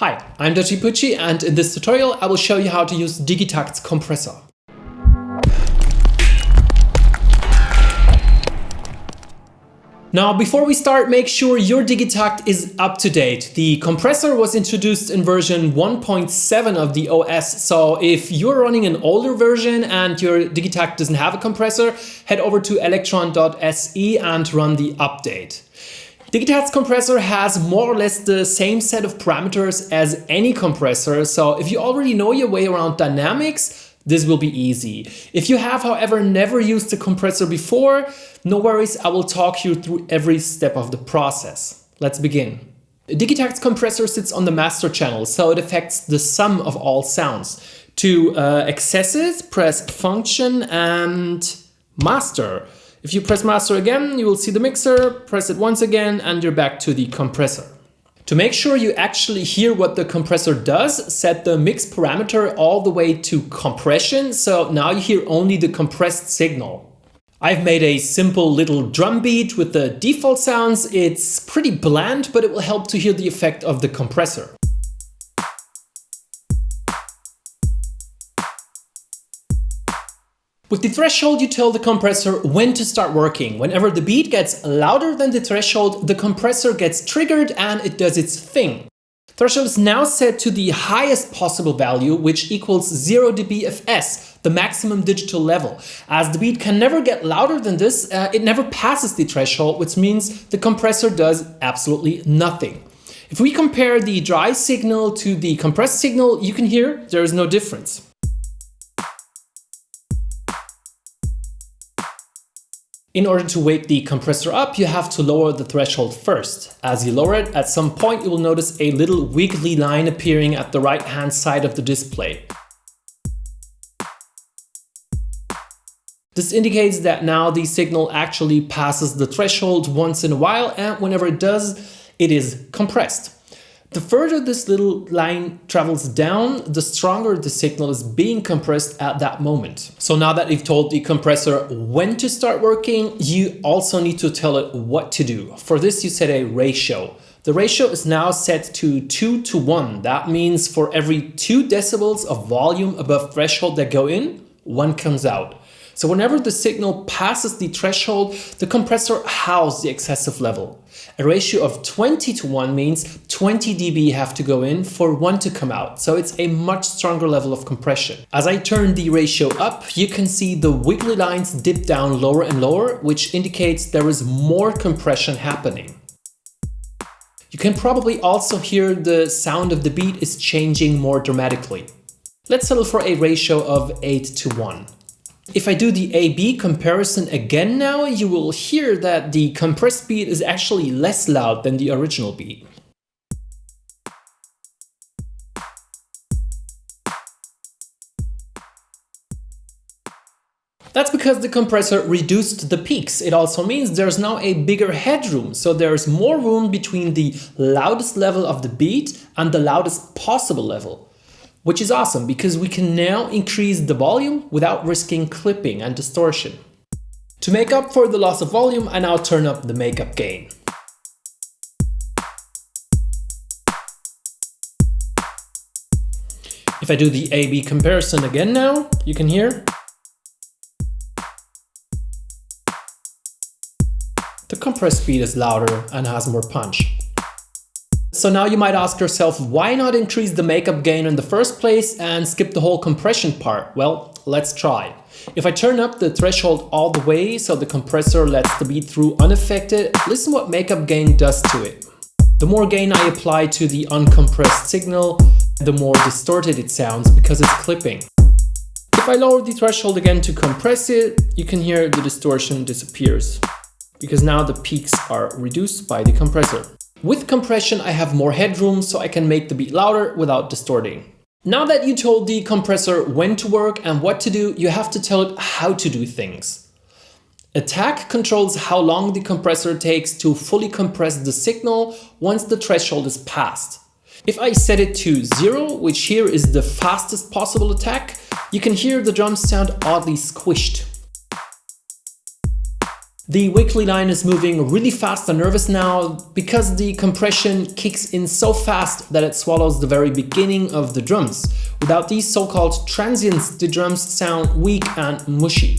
Hi, I'm Pucci, and in this tutorial I will show you how to use Digitakt's compressor. Now, before we start, make sure your Digitakt is up to date. The compressor was introduced in version 1.7 of the OS, so if you're running an older version and your Digitakt doesn't have a compressor, head over to ELEKTRON.SE and run the update. Digitakt's compressor has more or less the same set of parameters as any compressor, so if you already know your way around dynamics, this will be easy. If you have, however, never used a compressor before, no worries, I will talk you through every step of the process. Let's begin. Digitakt's compressor sits on the master channel, so it affects the sum of all sounds. To access it, press Function and Master. If you press Master again, you will see the mixer, press it once again, and you're back to the compressor. To make sure you actually hear what the compressor does, set the mix parameter all the way to compression, so now you hear only the compressed signal. I've made a simple little drum beat with the default sounds. It's pretty bland, but it will help to hear the effect of the compressor. With the threshold, you tell the compressor when to start working. Whenever the beat gets louder than the threshold, the compressor gets triggered and it does its thing. Threshold is now set to the highest possible value, which equals 0 dBFS, the maximum digital level. As the beat can never get louder than this, it never passes the threshold, which means the compressor does absolutely nothing. If we compare the dry signal to the compressed signal, you can hear there is no difference. In order to wake the compressor up, you have to lower the threshold first. As you lower it, at some point you will notice a little wiggly line appearing at the right-hand side of the display. This indicates that now the signal actually passes the threshold once in a while, and whenever it does, it is compressed. The further this little line travels down, the stronger the signal is being compressed at that moment. So now that you've told the compressor when to start working, you also need to tell it what to do. For this, you set a ratio. The ratio is now set to 2:1. That means for every 2 decibels of volume above threshold that go in, 1 comes out. So whenever the signal passes the threshold, the compressor halves the excessive level. A ratio of 20:1 means 20 dB have to go in for 1 to come out, so it's a much stronger level of compression. As I turn the ratio up, you can see the wiggly lines dip down lower and lower, which indicates there is more compression happening. You can probably also hear the sound of the beat is changing more dramatically. Let's settle for a ratio of 8:1. If I do the A-B comparison again now, you will hear that the compressed beat is actually less loud than the original beat. That's because the compressor reduced the peaks. It also means there's now a bigger headroom, so there's more room between the loudest level of the beat and the loudest possible level. Which is awesome because we can now increase the volume without risking clipping and distortion. To make up for the loss of volume, I now turn up the makeup gain. If I do the A-B comparison again now, you can hear the compressed beat is louder and has more punch. So now you might ask yourself, why not increase the makeup gain in the first place and skip the whole compression part? Well, let's try. If I turn up the threshold all the way so the compressor lets the beat through unaffected, listen what makeup gain does to it. The more gain I apply to the uncompressed signal, the more distorted it sounds because it's clipping. If I lower the threshold again to compress it, you can hear the distortion disappears because now the peaks are reduced by the compressor. With compression, I have more headroom, so I can make the beat louder without distorting. Now that you told the compressor when to work and what to do, you have to tell it how to do things. Attack controls how long the compressor takes to fully compress the signal once the threshold is passed. If I set it to 0, which here is the fastest possible attack, you can hear the drums sound oddly squished. The wiggly line is moving really fast and nervous now because the compression kicks in so fast that it swallows the very beginning of the drums. Without these so-called transients, the drums sound weak and mushy.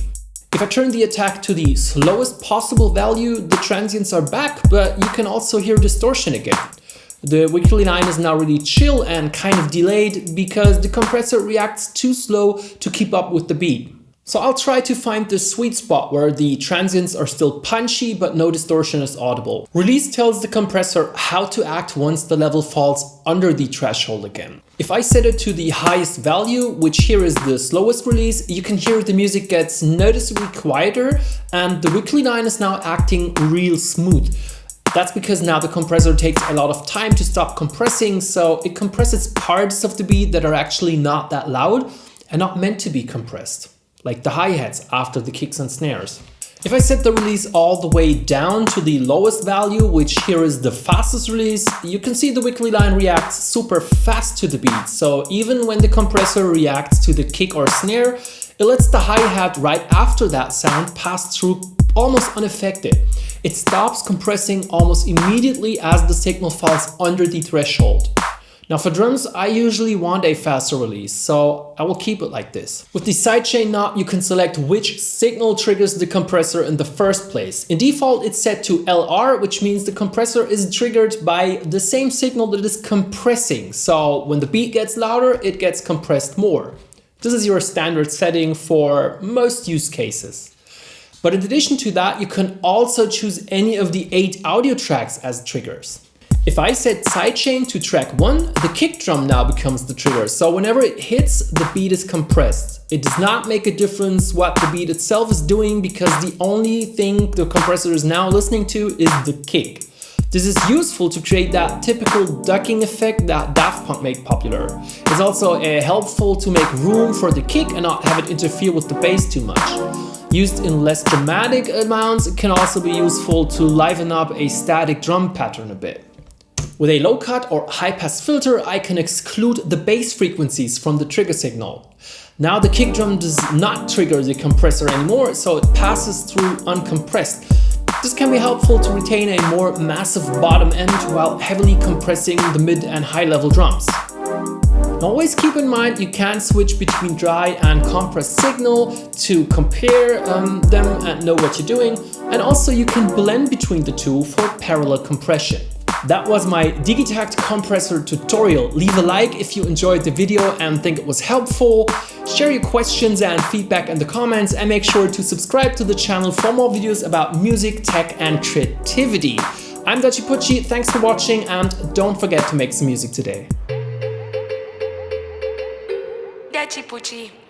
If I turn the attack to the slowest possible value, the transients are back, but you can also hear distortion again. The wiggly line is now really chill and kind of delayed because the compressor reacts too slow to keep up with the beat. So I'll try to find the sweet spot where the transients are still punchy but no distortion is audible. Release tells the compressor how to act once the level falls under the threshold again. If I set it to the highest value, which here is the slowest release, you can hear the music gets noticeably quieter and the wiggly line is now acting real smooth. That's because now the compressor takes a lot of time to stop compressing, so it compresses parts of the beat that are actually not that loud and not meant to be compressed, like the hi-hats after the kicks and snares. If I set the release all the way down to the lowest value, which here is the fastest release, you can see the wiggly line reacts super fast to the beat. So even when the compressor reacts to the kick or snare, it lets the hi-hat right after that sound pass through almost unaffected. It stops compressing almost immediately as the signal falls under the threshold. Now for drums, I usually want a faster release, so I will keep it like this. With the sidechain knob, you can select which signal triggers the compressor in the first place. In default, it's set to LR, which means the compressor is triggered by the same signal that is compressing. So when the beat gets louder, it gets compressed more. This is your standard setting for most use cases. But in addition to that, you can also choose any of the 8 audio tracks as triggers. If I set sidechain to track 1, the kick drum now becomes the trigger. So whenever it hits, the beat is compressed. It does not make a difference what the beat itself is doing because the only thing the compressor is now listening to is the kick. This is useful to create that typical ducking effect that Daft Punk made popular. It's also helpful to make room for the kick and not have it interfere with the bass too much. Used in less dramatic amounts, it can also be useful to liven up a static drum pattern a bit. With a low cut or high pass filter, I can exclude the bass frequencies from the trigger signal. Now the kick drum does not trigger the compressor anymore, so it passes through uncompressed. This can be helpful to retain a more massive bottom end while heavily compressing the mid and high level drums. Always keep in mind you can switch between dry and compressed signal to compare them and know what you're doing, and also you can blend between the two for parallel compression. That was my Digitakt Compressor tutorial. Leave a like if you enjoyed the video and think it was helpful. Share your questions and feedback in the comments and make sure to subscribe to the channel for more videos about music, tech and creativity. I'm Digitakt, thanks for watching and don't forget to make some music today. Digitakt.